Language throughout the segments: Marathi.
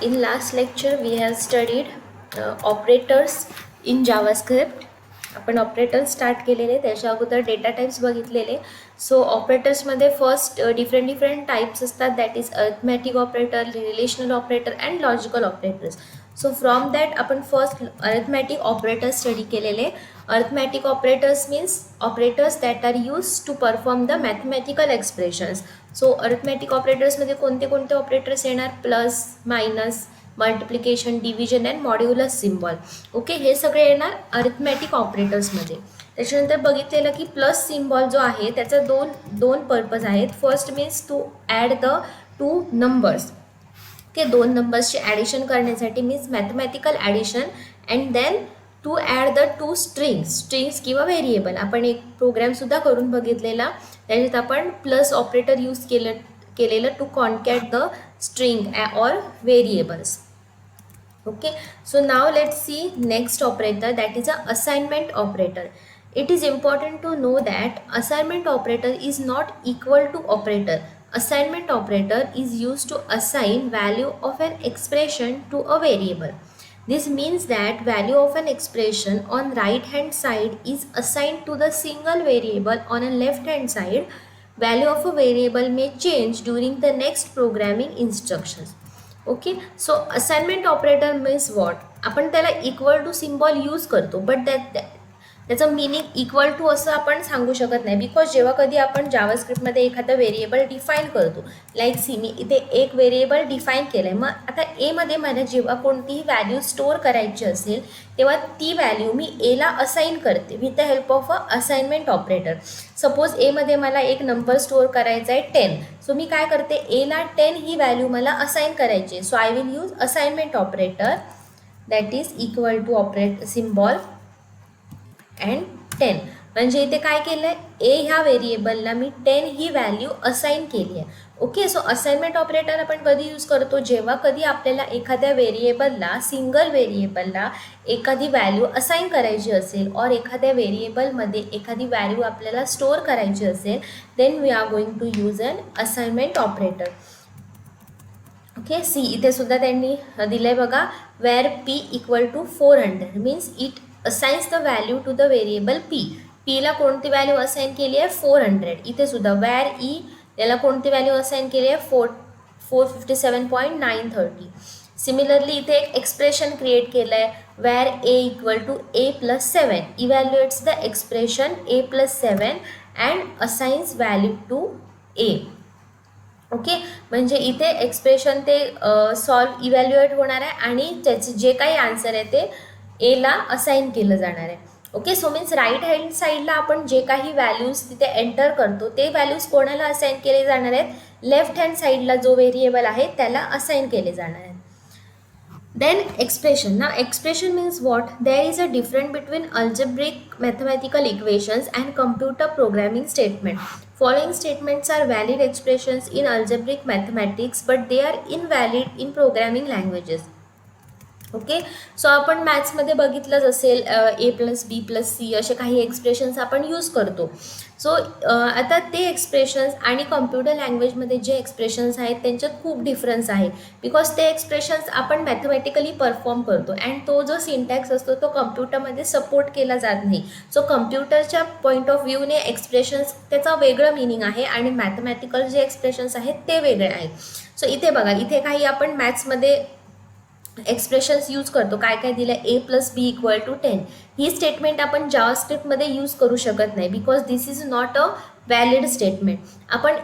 In last lecture, we have studied operators in JavaScript. आपण ऑपरेटर्स स्टार्ट केलेले, त्याच्या अगोदर डेटा टाइप्स बघितलेले. सो ऑपरेटर्समध्ये फर्स्ट डिफरंट टाइप्स असतात, that is arithmetic operator, relational operator and logical operators. So from that आपण फर्स्ट अरिथमॅटिक ऑपरेटर्स स्टडी केलेले. Arithmetic operators means operators that are use to perform the mathematical expressions. So arithmetic ऑपरेटर्समध्ये कोणते कोणते ऑपरेटर्स येणार? Plus, minus, multiplication, division and modulus symbol. Okay, हे सगळे येणार अरिथमॅटिक ऑपरेटर्समध्ये. त्याच्यानंतर बघितलेलं की प्लस सिम्बॉल जो आहे त्याचा दोन पर्पज आहेत. First means to add the two numbers. Okay, दोन नंबर्सची ॲडिशन करण्यासाठी means mathematical addition. And then to add the two strings किंवा व्हेरिएबल. आपण एक प्रोग्रामसुद्धा करून बघितलेला, त्याच्यात आपण प्लस ऑपरेटर यूज केलेलं to concat the string or variables. Okay, so now let's see next operator, that is a assignment operator. It is important to know that assignment operator is not equal to operator. Assignment operator is used to assign value of an expression to a variable. This means that value of an expression on right hand side is assigned to the single variable on a left hand side. Value of a variable may change during the next programming instructions. Okay, so assignment operator means what? आपण त्याला इक्वल टू सिम्बॉल यूज करतो, बट त्याचं मिनिंग इक्वल टू असं आपण सांगू शकत नाही. बिकॉज जेव्हा कधी आपण जावास्क्रिप्टमध्ये एखादा व्हेरिएबल डिफाईन करतो, लाईक सी मी इथे एक व्हेरिएबल डिफाईन केलं आहे, मग आता एमध्ये मला जेव्हा कोणतीही व्हॅल्यू स्टोअर करायची असेल तेव्हा ती व्हॅल्यू मी एला असाइन करते with the help of a assignment operator. Suppose एमध्ये मला एक नंबर स्टोअर करायचा आहे 10. सो मी काय करते, एला 10 ही व्हॅल्यू मला असाइन करायची आहे. So I will use assignment operator, that is equal to operate symbol and 10. म्हणजे इथे काय केलं आहे, ए ह्या व्हेरिएबलला मी 10 ही व्हॅल्यू असाइन केली आहे. ओके, सो असाइनमेंट ऑपरेटर आपण कधी यूज करतो? जेव्हा कधी आपल्याला एखाद्या व्हेरिएबलला, सिंगल व्हेरिएबलला एखादी व्हॅल्यू असाइन करायची असेल और एखाद्या व्हेरिएबलमध्ये एखादी व्हॅल्यू आपल्याला स्टोअर करायची असेल, then we are going to use an assignment operator. Okay, see इथे सुद्धा त्यांनी दिलं आहे बघा, where P equal to 400 means it assigns the value to the variable P. पीला कोणती व्हॅल्यू असाइन केली आहे? 400. इथे सुद्धा वेअर ई याला कोणती व्हॅल्यू असाइन केली आहे? 457.930. सिमिलरली इथे एक एक्सप्रेशन क्रिएट केलं आहे, where A equal to A plus 7 evaluates the expression A plus 7 and assigns value to A. Okay, म्हणजे इथे एक्सप्रेशन ते इव्हॅल्युएट होणार आहे आणि त्याचे जे काही आन्सर आहे ते एला असाइन केलं जाणार आहे. Okay, so means right hand साईडला आपण जे काही व्हॅल्यूज तिथे एंटर करतो ते व्हॅल्यूज कोणाला असाइन केले जाणार आहेत? लेफ्ट हँड साईडला जो व्हेरिएबल आहे त्याला असाइन केले जाणार आहेत. Then expression. Now expression means what? There is a difference between algebraic mathematical equations and computer programming statement. Following statements are valid expressions in algebraic mathematics, but they are invalid in programming languages. Okay, so आपण मॅथ्समध्ये बघितलंच असेल, ए प्लस बी प्लस सी असे काही एक्सप्रेशन्स आपण यूज करतो. सो आता ते एक्सप्रेशन्स आणि कम्प्युटर लँग्वेजमध्ये जे एक्सप्रेशन्स आहेत त्यांच्यात खूप डिफरन्स आहे. बिकॉज ते एक्सप्रेशन्स आपण मॅथमॅटिकली परफॉर्म करतो अँड तो जो सिंटॅक्स असतो तो कम्प्युटरमध्ये सपोर्ट केला जात नाही. सो कम्प्युटरच्या पॉईंट ऑफ व्ह्यूने एक्सप्रेशन्स त्याचा वेगळं मिनिंग आहे आणि मॅथमॅटिकल जे एक्सप्रेशन्स आहेत ते वेगळे आहेत. सो इथे बघा, इथे काही आपण मॅथ्समध्ये एक्सप्रेशन्स यूज करतो. काय काय दिलं? A plus B equal to 10. ही स्टेटमेंट आपण जावास्क्रिप्टमध्ये यूज करू शकत नाही because this is not a valid statement. आपण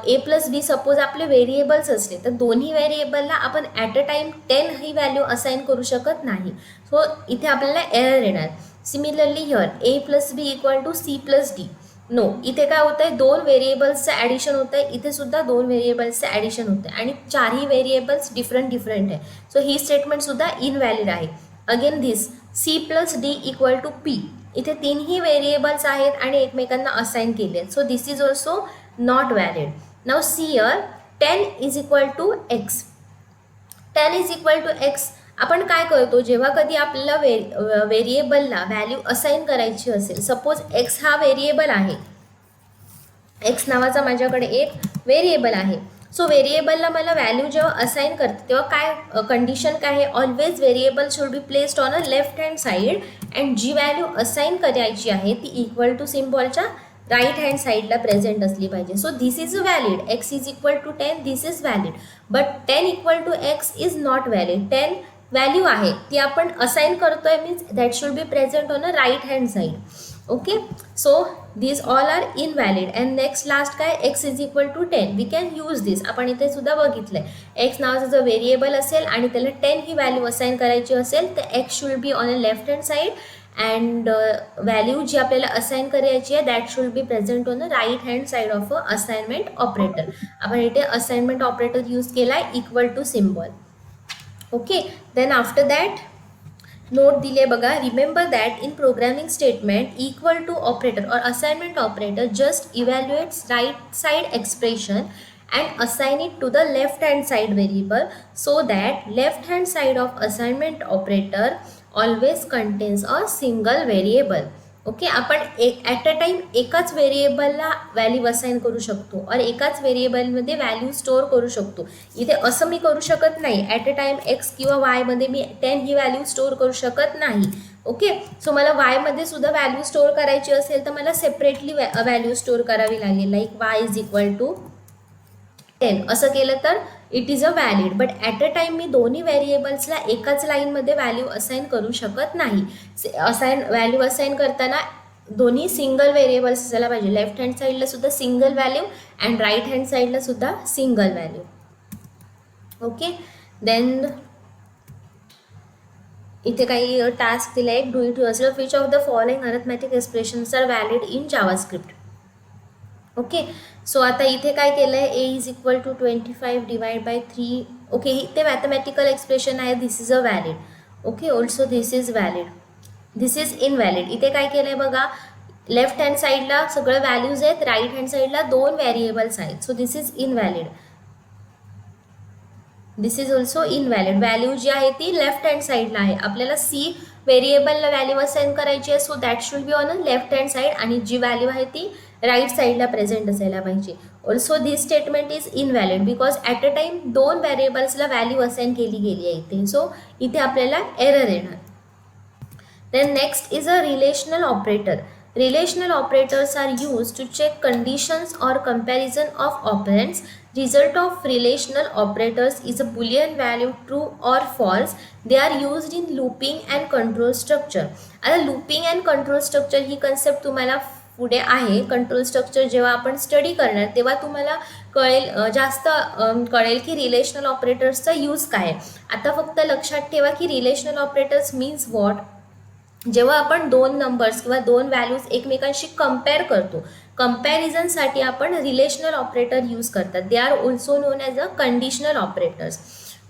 ए प्लस बी सपोज आपले व्हेरिएबल्स असले तर दोन्ही व्हेरिएबलला आपण ॲट अ टाईम 10 ही व्हॅल्यू असाइन करू शकत नाही. सो इथे आपल्याला एरर येणार. Similarly here A plus B equal to C plus D. No, इथे काय होतं आहे, दोन व्हेरिएबल्सचं ॲडिशन होतं आहे. इथे सुद्धा दोन व्हेरिएबल्सचं ॲडिशन होतं आहे आणि चारही व्हेरिएबल्स डिफरंट आहे. सो ही स्टेटमेंटसुद्धा इनव्हॅलिड आहे. Again this C plus D equal to P. इथे तीनही व्हेरिएबल्स आहेत आणि एकमेकांना असाइन केले आहेत. So this is also not valid. Now see here 10 is equal to x. 10 is equal to x आपण काय करतो, जेव्हा कधी आपल्याला व्हेरिएबलला व्हॅल्यू असाइन करायची असेल, सपोज एक्स हा व्हेरिएबल आहे, एक्स नावाचा माझ्याकडे एक व्हेरिएबल आहे सो व्हेरिएबलला मला व्हॅल्यू जेव्हा असाइन करते तेव्हा काय कंडिशन काय आहे, always variable should be placed on a left hand side and जी व्हॅल्यू असाइन करायची आहे ती इक्वल टू सिम्बॉलच्या राईट हँड साईडला प्रेझेंट असली पाहिजे. So this is valid, x is equal to 10, this is valid, but 10 equal to x is not valid. 10 value आहे ती आपण असाइन करतोय means that should be present on a right hand side. Okay, so these all are invalid. and next last काय, x is equal to 10, we can use this. आपण इथे सुद्धा बघितलंय, x नावाचा जो व्हेरिएबल असेल आणि त्याला 10 ही व्हॅल्यू असाइन करायची असेल तर x should be on a left hand side and value जी आपल्याला असाइन करायची आहे that should be present on the right hand side of a assignment operator. आपण इथे असाइनमेंट ऑपरेटर यूज केला equal to symbol. Okay, then after that note दिले बघा, remember that in programming statement equal to operator और assignment operator just evaluates right side expression and assign it to the left hand side variable so that left hand side of assignment operator always contains a single variable. Okay, आपण ॲट अ टाईम एकाच व्हेरिएबलला व्हॅल्यू असाइन करू शकतो और एकाच व्हेरिएबलमध्ये व्हॅल्यू स्टोअर करू शकतो. इथे असं मी करू शकत नाही, ॲट अ टाईम एक्स किंवा वायमध्ये मी 10 ही व्हॅल्यू स्टोअर करू शकत नाही. ओके, सो मला वायमध्ये सुद्धा व्हॅल्यू स्टोअर करायची असेल तर मला सेपरेटली व्हॅल्यू स्टोअर करावी लागेल, like Y is equal to 10 असं केलं तर it is a valid. But at a time मी दोन्ही व्हेरिएबल्सला एकाच लाईनमध्ये व्हॅल्यू असाइन करू शकत नाही. व्हॅल्यू असाइन करताना दोन्ही सिंगल व्हेरिएबल्स असायला पाहिजे, लेफ्ट हँड साईडला सुद्धा single value and right hand साईडला सुद्धा सिंगल व्हॅल्यू. ओके, देन इथे काही टास्क दिले आहे, do it yourself which of the following arithmetic expressions are valid in JavaScript. Okay, so आता इथे काय केलं आहे, A is equal to 25 divide by 3. Okay, इथे मॅथमॅटिकल एक्सप्रेशन आहे, this is a valid. Okay, also this is valid, this is invalid. इथे काय केलं आहे बघा, लेफ्ट हँड साईडला सगळं व्हॅल्यूज आहेत, राईट हँड साईडला 2 व्हेरिएबल्स आहेत, so this is invalid. This is also invalid. Value जी आहे ती लेफ्ट हँड साईडला आहे, आपल्याला सी व्हेरिएबलला व्हॅल्यू असाइन करायची आहे, so that should be on a left hand side आणि जी व्हॅल्यू आहे ती राईट साईडला प्रेझेंट असायला पाहिजे. Also this statement is invalid because at a time 2 व्हेरिएबल्सला व्हॅल्यू असाइन केली गेली आहे इथे, सो इथे आपल्याला एरर येणार. Then next is a relational operator. Relational operators are used to check conditions or comparison of operands. Result of relational operators is a boolean value true or false. They are used in looping and control structure. आता looping and control structure he concept तुम्हाला पुढे आहे. कंट्रोल स्ट्रक्चर जेव्हा आपण स्टडी करणार तेव्हा तुम्हाला कळेल, जास्त कळेल की रिलेशनल ऑपरेटर्सचा यूज काय आहे. आता फक्त लक्षात ठेवा की रिलेशनल ऑपरेटर्स मीन्स व्हॉट, जेव्हा आपण 2 नंबर्स किंवा 2 व्हॅल्यूज एकमेकांशी कंपेअर करतो, कंपॅरिझनसाठी आपण रिलेशनल ऑपरेटर यूज करतात. They are also known as a conditional operators.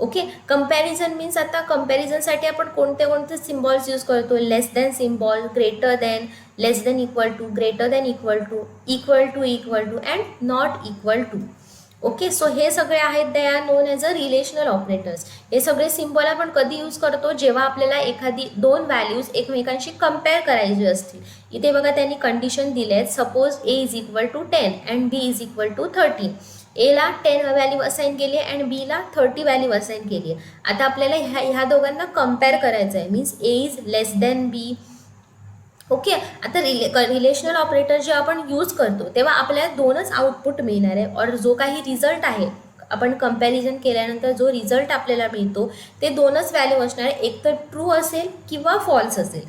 Okay, comparison means आता कंपॅरिझनसाठी आपण कोणते कोणते सिम्बॉल्स यूज करतो, less than symbol, greater than, less than equal to, greater than equal to, equal to and not equal to. Okay, so हे सगळे आहेत, they are known as a relational operators. हे सगळे सिम्बॉल आपण कधी यूज करतो, जेव्हा आपल्याला एखादी 2 व्हॅल्यूज एकमेकांशी कंपेअर करायची असतील. इथे बघा त्यांनी कंडिशन दिले आहेत, suppose A is equal to 10 and B is equal to 13. एला 10 व्हॅल्यू असाइन केली आहे अँड बीला 30 व्हॅल्यू असाइन केली आहे. आता आपल्याला ह्या दोघांना कंपेअर करायचं आहे, means A is less than B. Okay, आता रिलेशनल ऑपरेटर जे आपण यूज करतो तेव्हा आपल्याला 2च आउटपुट मिळणार आहे, और जो काही रिझल्ट आहे आपण कंपॅरिझन केल्यानंतर जो रिझल्ट आपल्याला मिळतो ते 2च व्हॅल्यू असणार आहे, एक तर ट्रू असेल किंवा फॉल्स असेल.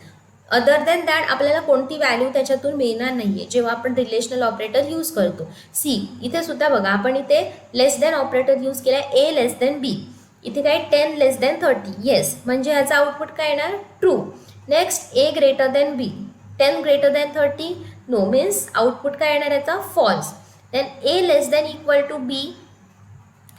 अदर दॅन दॅट आपल्याला कोणती व्हॅल्यू त्याच्यातून मिळणार नाही आहे जेव्हा आपण रिलेशनल ऑपरेटर यूज करतो. सी इथे सुद्धा बघा, आपण इथे लेस दॅन ऑपरेटर यूज केला आहे, ए लेस दॅन बी. इथे काय 10 लेस दॅन 30, येस, म्हणजे ह्याचा आउटपुट काय येणार, true. Next A greater than B, 10 greater than 30, no, means output काय येणार याचा, false. Then A less than equal to B,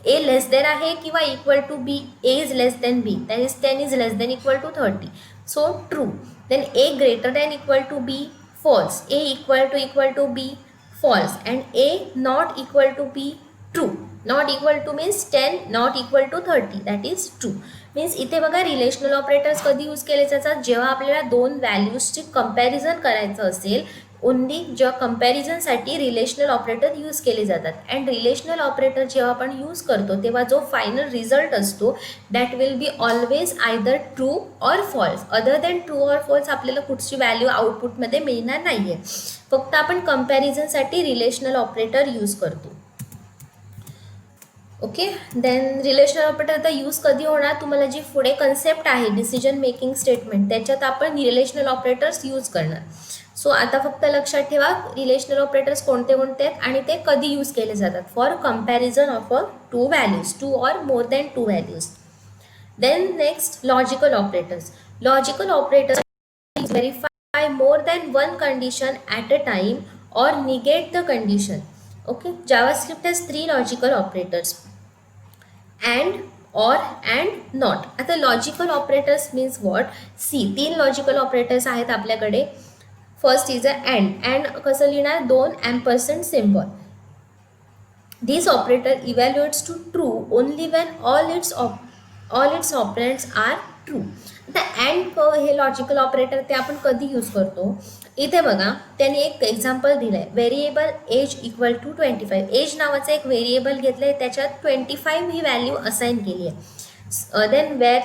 A less than आहे किंवा equal to B, A is less than B, that is 10 is less than equal to 30, so true. Then A greater than equal to B, false. A equal to B, false. And A not equal to B, true. Not equal to means 10 not equal to 30, that is true. Means इथे बघा रिलेशनल ऑपरेटर्स कधी यूज केले जातात, जेव्हा आपल्याला 2 व्हॅल्यूजची कंपॅरिझन करायचं असेल, ओनली जेव्हा कंपॅरिझनसाठी रिलेशनल ऑपरेटर यूज केले जातात. अँड रिलेशनल ऑपरेटर जेव्हा आपण यूज करतो तेव्हा जो फायनल रिझल्ट असतो that will be always either true or false. Other than true or false आपल्याला कुठची व्हॅल्यू आउटपुटमध्ये मिळणार नाही आहे. फक्त आपण कंपॅरिझनसाठी रिलेशनल ऑपरेटर यूज करतो. ओके, देन रिलेशनल ऑपरेटर आता यूज कधी होणार, तुम्हाला जी पुढे कन्सेप्ट आहे डिसिजन मेकिंग स्टेटमेंट त्याच्यात आपण रिलेशनल ऑपरेटर्स यूज करणार. सो आता फक्त लक्षात ठेवा रिलेशनल ऑपरेटर्स कोणते कोणते आहेत आणि ते कधी यूज केले जातात. For comparison of two values, two or more than two values. Then next logical operators. Logical operators verify more than one condition at a time or negate the condition. Okay, JavaScript has three logical operators: and, or, and, not. आता logical operators means what. See, तीन लॉजिकल ऑपरेटर्स आहेत आपल्याकडे. फर्स्ट इज अ अँड कसं लिहिणार, दोन ampersand symbol. This operator evaluates to true only when all its operands are true. आता अँड हे लॉजिकल ऑपरेटर ते आपण कधी यूज करतो, इथे बघा त्यांनी एक एक्झाम्पल दिलं आहे. Variable age equal to 25. Age नावाचं एक व्हेरिएबल घेतलं आहे, त्याच्यात 25 ही व्हॅल्यू असाइन केली आहे. देन वेअर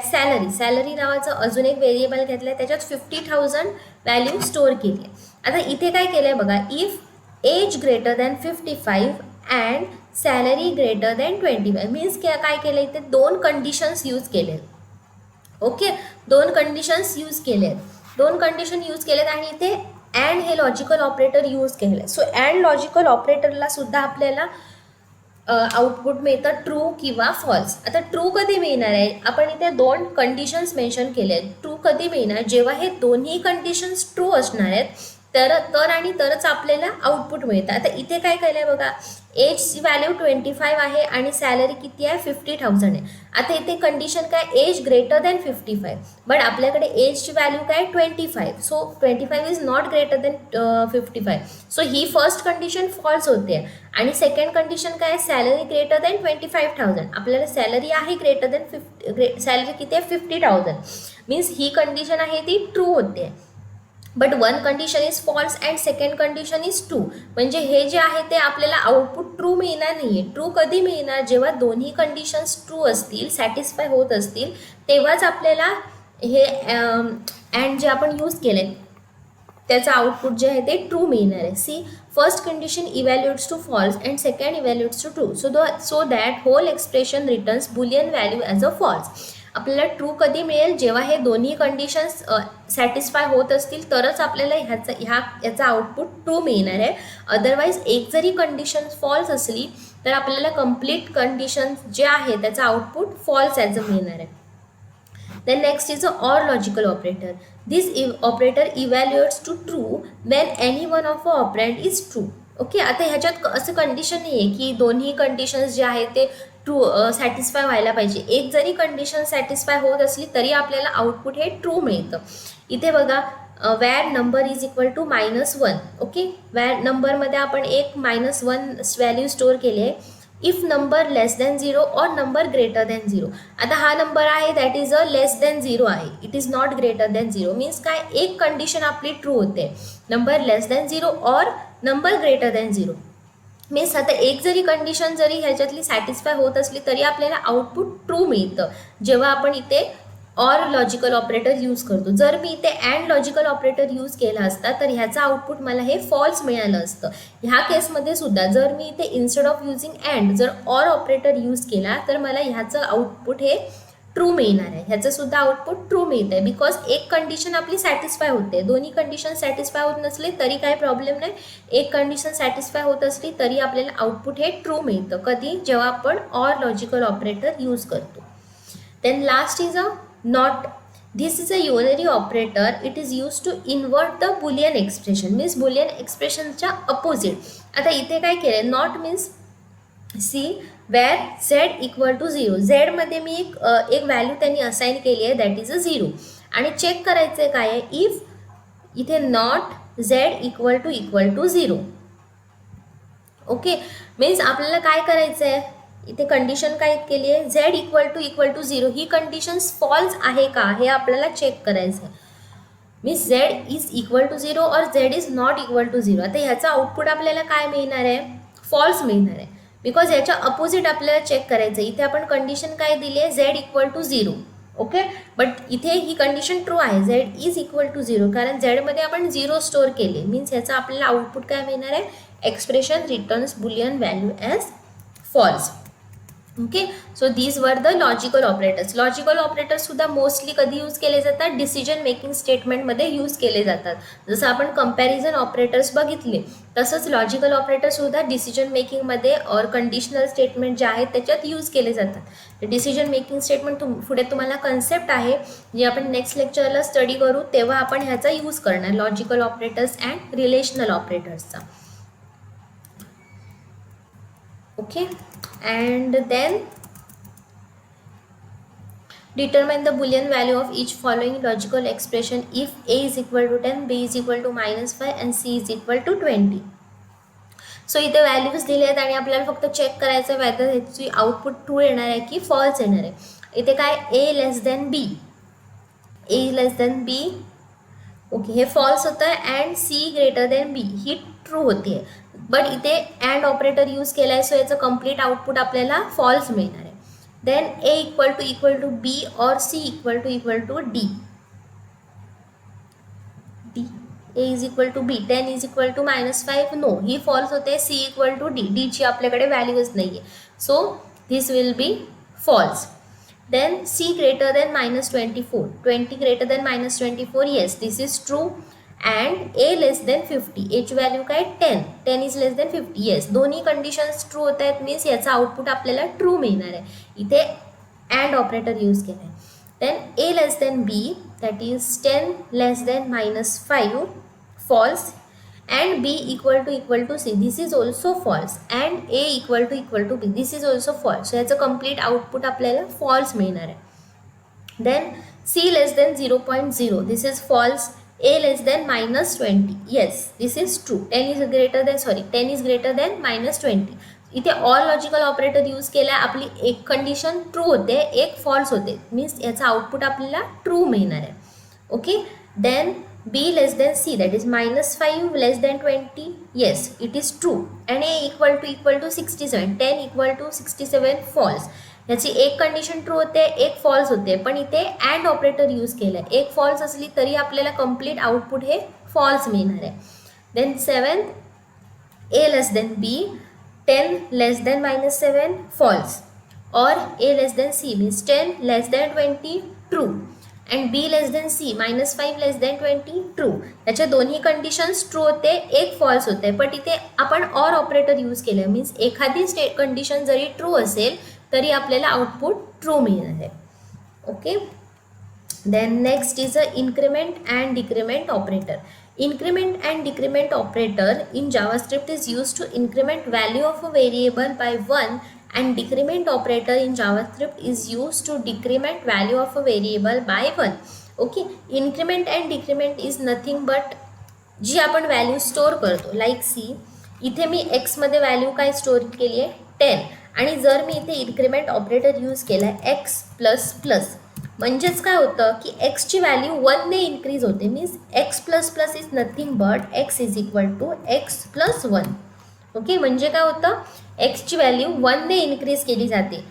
सॅलरी नावाचं अजून एक व्हेरिएबल घेतलं आहे, त्याच्यात 50,000 व्हॅल्यू स्टोअर केली आहे. आता इथे काय केलं आहे बघा, if age greater than 55 and salary greater than 25 means काय केलं, इथे दोन कंडिशन्स यूज केले. ओके, दोन कंडिशन्स यूज केले आणि इथे अँड हे लॉजिकल ऑपरेटर यूज केलं आहे. सो अँड लॉजिकल ऑपरेटरला सुद्धा आपल्याला आउटपुट मिळतं ट्रू किंवा फॉल्स. आता ट्रू कधी मिळणार आहे, आपण इथे दोन कंडिशन्स मेन्शन केले आहेत. ट्रू कधी मिळणार, जेव्हा हे दोन्ही कंडिशन्स ट्रू असणार आहेत तरच आपल्याला आउटपुट मिळतं. आता इथे काय केलं आहे बघा, एजची व्हॅल्यू 25 आहे आणि सॅलरी किती आहे 50,000 आहे. आता इथे कंडिशन काय, एज ग्रेटर दॅन 55, बट आपल्याकडे एजची व्हॅल्यू काय 25. So 25 is not greater than 55. So ही फर्स्ट कंडिशन फॉल्स होते. आणि सेकंड कंडिशन काय, सॅलरी ग्रेटर दॅन 25,000. आपल्याला सॅलरी आहे ग्रेटर दॅन सॅलरी किती आहे 50,000 मीन्स ही कंडिशन आहे ती ट्रू होते. But one condition is false and second condition is true. म्हणजे हे जे आहे ते आपल्याला आउटपुट ट्रू मिळणार नाही आहे. ट्रू कधी मिळणार, जेव्हा दोन्ही कंडिशन्स ट्रू असतील, सॅटिस्फाय होत असतील, तेव्हाच आपल्याला हे अँड जे आपण यूज केले त्याचं आउटपुट जे आहे ते ट्रू मिळणार आहे. See, first condition evaluates to false and second evaluates to true. So that whole expression returns boolean value as a false. आपल्याला ट्रू कधी मिळेल, जेव्हा हे दोन्ही कंडिशन्स सॅटिस्फाय होत असतील तरच आपल्याला याचा आउटपुट ट्रू मिळणार आहे. अदरवाईज एक जरी कंडिशन फॉल्स असली तर आपल्याला कंप्लीट कंडिशन जे आहे त्याचा आउटपुट फॉल्स ॲज अ मिळणार आहे. Then next is a or logical operator. This operator evaluates to true when any one of a operand is true. Okay, आता ह्याच्यात असं कंडिशन नाही आहे की दोन्ही कंडिशन्स जे आहेत ते ट्रू सॅटिस्फाय व्हायला पाहिजे. एक जरी कंडिशन सॅटिस्फाय होत असली तरी आपल्याला आउटपुट हे ट्रू मिळतं. इथे बघा var number is equal to -1. Okay, var नंबरमध्ये आपण एक -1 व्हॅल्यू स्टोअर केली आहे. इफ नंबर लेस दॅन 0 और नंबर ग्रेटर दॅन 0. आता हा नंबर आहे that is a less than 0 आहे, it is not greater than 0 means काय, एक कंडिशन आपली ट्रू होते, नंबर लेस दॅन 0 और नंबर ग्रेटर दॅन 0 मीन्स आता एक जरी कंडिशन जरी ह्याच्यातली सॅटिस्फाय होत असली तरी आपल्याला आउटपुट ट्रू मिळतं जेव्हा आपण इथे ऑर लॉजिकल ऑपरेटर यूज करतो. जर मी इथे अँड लॉजिकल ऑपरेटर यूज केला असता तर ह्याचा आउटपुट मला हे फॉल्स मिळालं असतं. ह्या केसमध्ये सुद्धा जर मी इथे इन्स्टेड ऑफ युझिंग अँड जर ऑर ऑपरेटर यूज केला तर मला ह्याचं आउटपुट हे ट्रू मिळणार आहे. ह्याचं सुद्धा आउटपुट ट्रू मिळतं आहे बिकॉज एक कंडिशन आपली सॅटिस्फाय होते. दोन्ही कंडिशन सॅटिस्फाय होत नसले तरी काही प्रॉब्लेम नाही, एक कंडिशन सॅटिस्फाय होत असली तरी आपल्याला आउटपुट हे ट्रू मिळतं. कधी, जेव्हा आपण ऑर लॉजिकल ऑपरेटर यूज करतो. Then last is a not. This is a unary operator. It is use to invert the boolean expression means boolean एक्सप्रेशनच्या अपोजिट. आता इथे काय केलं, not means see where Z equal to 0. झेडमध्ये मी एक व्हॅल्यू त्यांनी असाइन केली आहे दॅट इज अ 0 आणि चेक करायचं आहे काय आहे, इफ इथे not Z equal to 0. Okay, means आपल्याला काय करायचं आहे, इथे कंडिशन काय केली आहे, झेड इक्वल टू 0 ही कंडिशन फॉल्स आहे का हे आपल्याला चेक करायचं आहे. Means Z is equal to 0 और Z is not equal to 0. आता ह्याचा आउटपुट आपल्याला काय मिळणार आहे, फॉल्स मिळणार आहे, बिकॉज याच्या अपोजिट आपल्याला चेक करायचं आहे. इथे आपण कंडिशन काय दिली आहे, Z equal to 0. Okay, but इथे ही कंडिशन ट्रू आहे, झेड इज इक्वल टू 0, कारण झेडमध्ये आपण 0 स्टोअर केले. मीन्स ह्याचा आपल्याला आउटपुट काय मिळणार आहे, expression returns boolean value as false. Okay, so these are the logical operators. Logical operators सुद्धा मोस्टली कधी यूज केले जातात, डिसिजन मेकिंग स्टेटमेंटमध्ये यूज केले जातात. जसं आपण कंपॅरिझन ऑपरेटर्स बघितले, तसंच लॉजिकल ऑपरेटर्ससुद्धा डिसिजन मेकिंगमध्ये और कंडिशनल स्टेटमेंट जे आहेत त्याच्यात यूज केले जातात. डिसिजन मेकिंग स्टेटमेंट पुढे तुम्हाला कन्सेप्ट आहे, जे आपण नेक्स्ट लेक्चरला स्टडी करू तेव्हा आपण ह्याचा यूज करणार, लॉजिकल ऑपरेटर्स अँड रिलेशनल ऑपरेटर्सचा. Okay, and then determine the boolean value of each following logical expression if a is equal to 10, b is equal to -5 and c is equal to 20. So इथे व्हॅल्यूज दिले आहेत आणि आपल्याला फक्त चेक करायचं वेदर ह्याची आउटपुट ट्रू येणार आहे की फॉल्स येणार आहे. इथे काय, a less than b, a less than b, okay, हे फॉल्स होतं आहे, and c greater than b he true होती आहे. बट इथे अँड ऑपरेटर यूज केला आहे, सो याचं कम्प्लीट आउटपुट आपल्याला फॉल्स मिळणार आहे. Then a equal to b और c equal to d. a is equal to b, 10 is equal to -5, no, ही फॉल्स होते. c equal to d, d ची आपल्याकडे व्हॅल्यूच नाही आहे, so this will be false. Then c greater than -24, 20 greater than -24, yes, this is true. And a less than 50, a ची व्हॅल्यू काय, 10, 10 is less than 50, yes, दोन्ही कंडिशन्स ट्रू होत आहेत. मीन्स याचा आउटपुट आपल्याला ट्रू मिळणार आहे. इथे अँड ऑपरेटर यूज केला आहे. Then a less than b, that is 10 less than -5, false. and b equal to c, this is also false. and a equal to b, this is also false. so याचं complete output आपल्याला false मिळणार आहे. then c less than 0.0, this is false. a less than -20, yes, this is true. 10 is greater than -20. इथे ऑल लॉजिकल ऑपरेटर यूज केला, आपली एक कंडिशन ट्रू होते, एक फॉल्स होते, मीन्स याचा आउटपुट आपल्याला ट्रू मिळणार आहे. Okay, then b less than c, that is -5 less than 20, yes, it is true. and a equal to 67, 10 equal to 67, false. याची एक कंडिशन ट्रू होते, एक फॉल्स होते, पण इथे अँड ऑपरेटर यूज केलं आहे. एक फॉल्स असली तरी आपल्याला कंप्लीट आउटपुट हे फॉल्स मिळणार आहे. Then 7, a less than b, 10 less than -7, false. or a less than c means 10 less than 20, true. and b less than c, -5 less than 20, true. याच्या दोन्ही कंडिशन्स ट्रू होते, एक फॉल्स होते, पण इथे आपण ऑर ऑपरेटर यूज केलं, मीन्स एखादी कंडिशन जरी ट्रू असेल तरी आपल्याला आउटपुट ट्रू मिळणार आहे. Okay, then next is a increment and decrement operator. Increment and decrement operator in JavaScript is used to increment value of a variable by 1, and decrement operator in JavaScript is used to decrement value of a variable by 1. Okay, increment and decrement is nothing but जी आपण व्हॅल्यू स्टोअर करतो, लाईक सी, इथे मी x मध्ये व्हॅल्यू काय स्टोअर केली आहे, 10, आणि जर मी इथे इन्क्रीमेंट ऑपरेटर यूज केला आहे x++, म्हणजेच काय होतं की एक्सची व्हॅल्यू 1ने इन्क्रीज होते, means x++ is nothing but x is equal to x+1. Okay, म्हणजे काय होतं, एक्सची व्हॅल्यू 1ने इन्क्रीज केली जाते.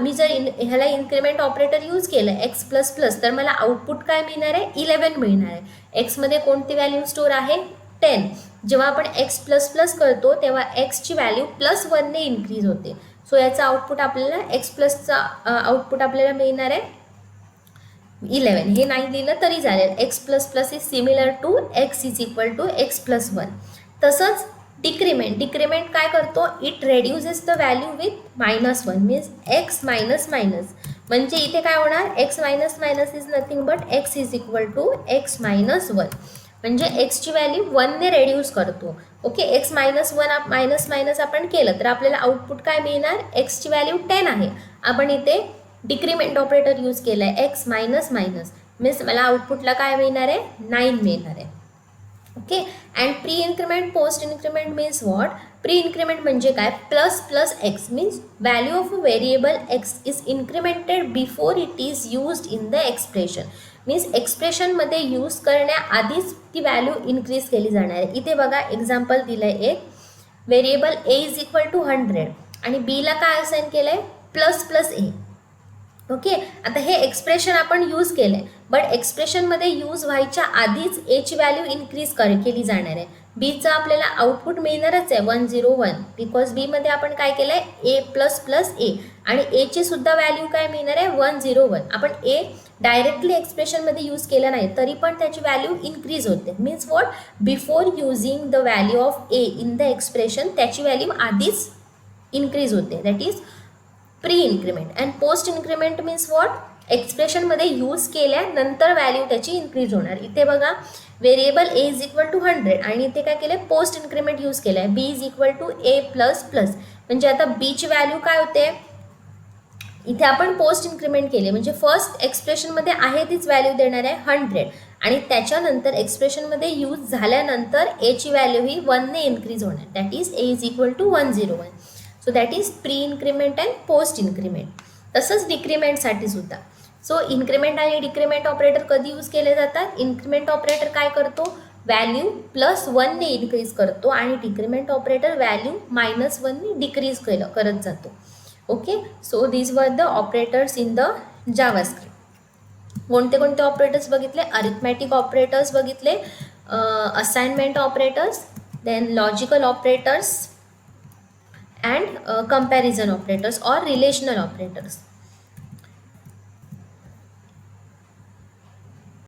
मी जर ह्याला इन्क्रीमेंट ऑपरेटर यूज केलं x++, तर मला आउटपुट काय मिळणार आहे, 11 मिळणार आहे. एक्समध्ये कोणती व्हॅल्यू स्टोअर आहे, 10. जेव्हा आपण x++ करतो तेव्हा एक्सची व्हॅल्यू +1ने इन्क्रीज होते. सो याचा आउटपुट आपल्याला x+चा आउटपुट आपल्याला मिळणार आहे 11. हे नाही लिहिलं तरी चालेल, x++ is similar to x is equal to x+1. तसंच डिक्रीमेंट काय करतो, it reduces the value with -1, means x minus, म्हणजे इथे काय होणार, x minus is nothing but x is equal to x -1, म्हणजे एक्सची व्हॅल्यू 1ने रेड्यूस करतो. ओके, x -1 आपण केलं तर आपल्याला आउटपुट काय मिळणार, एक्सची व्हॅल्यू 10 आहे, आपण इथे डिक्रीमेंट ऑपरेटर यूज केलं आहे, x मायनस मीन्स मला आउटपुटला काय मिळणार आहे, 9 मिळणार आहे. Okay, and pre increment post increment means what, pre increment म्हणजे काय, plus plus X means value of a variable X is incremented before it is used in the expression. Means एक्सप्रेशनमध्ये यूज करण्याआधीच ती व्हॅल्यू इन्क्रीज केली जाणार आहे. इथे बघा एक्झाम्पल दिलं आहे एक, variable A is equal to 100 आणि बीला काय असाइन केलं आहे, प्लस प्लस ए. ओके, आता हे एक्सप्रेशन आपण यूज केलं आहे, बट एक्सप्रेशनमध्ये यूज व्हायच्या आधीच एची व्हॅल्यू इन्क्रीज केली जाणार आहे. बीचं आपल्याला आउटपुट मिळणारच आहे 101 बिकॉज बीमध्ये आपण काय केलं आहे, ए प्लस प्लस ए आणि एची सुद्धा व्हॅल्यू काय मिळणार आहे 101. आपण ए डायरेक्टली एक्सप्रेशनमध्ये यूज केलं नाही तरी पण त्याची व्हॅल्यू इन्क्रीज होते. Means what, before using the value of A in the expression त्याची व्हॅल्यू आधीच इन्क्रीज होते, that is pre increment. And post increment means what, एक्सप्रेशनमध्ये यूज केल्यानंतर व्हॅल्यू त्याची इन्क्रीज होणार. इथे बघा variable A is equal to 100 आणि इथे काय केलं आहे, पोस्ट इन्क्रीमेंट यूज केलं आहे, B is equal to A plus plus. म्हणजे आता बीची व्हॅल्यू काय होते, इथे आपण पोस्ट इन्क्रीमेंट केले म्हणजे फर्स्ट एक्सप्रेशनमध्ये आहे तीच व्हॅल्यू देणार आहे 100 आणि त्याच्यानंतर एक्सप्रेशनमध्ये यूज झाल्यानंतर एची व्हॅल्यू ही 1ने इन्क्रीज होणार, that is A is equal to 101. So that is pre increment and post increment. तसंच डिक्रीमेंटसाठी सुद्धा. सो इन्क्रीमेंट आणि डिक्रीमेंट ऑपरेटर कधी यूज केले जातात, इन्क्रीमेंट ऑपरेटर काय करतो, व्हॅल्यू +1ने इन्क्रीज करतो आणि डिक्रीमेंट ऑपरेटर व्हॅल्यू -1ने डिक्रीज करत जातो. Okay, so these are the operators in the JavaScript. कोणते कोणते ऑपरेटर्स बघितले, अरिथमॅटिक ऑपरेटर्स बघितले, assignment operators, then logical operators and comparison operators or relational operators.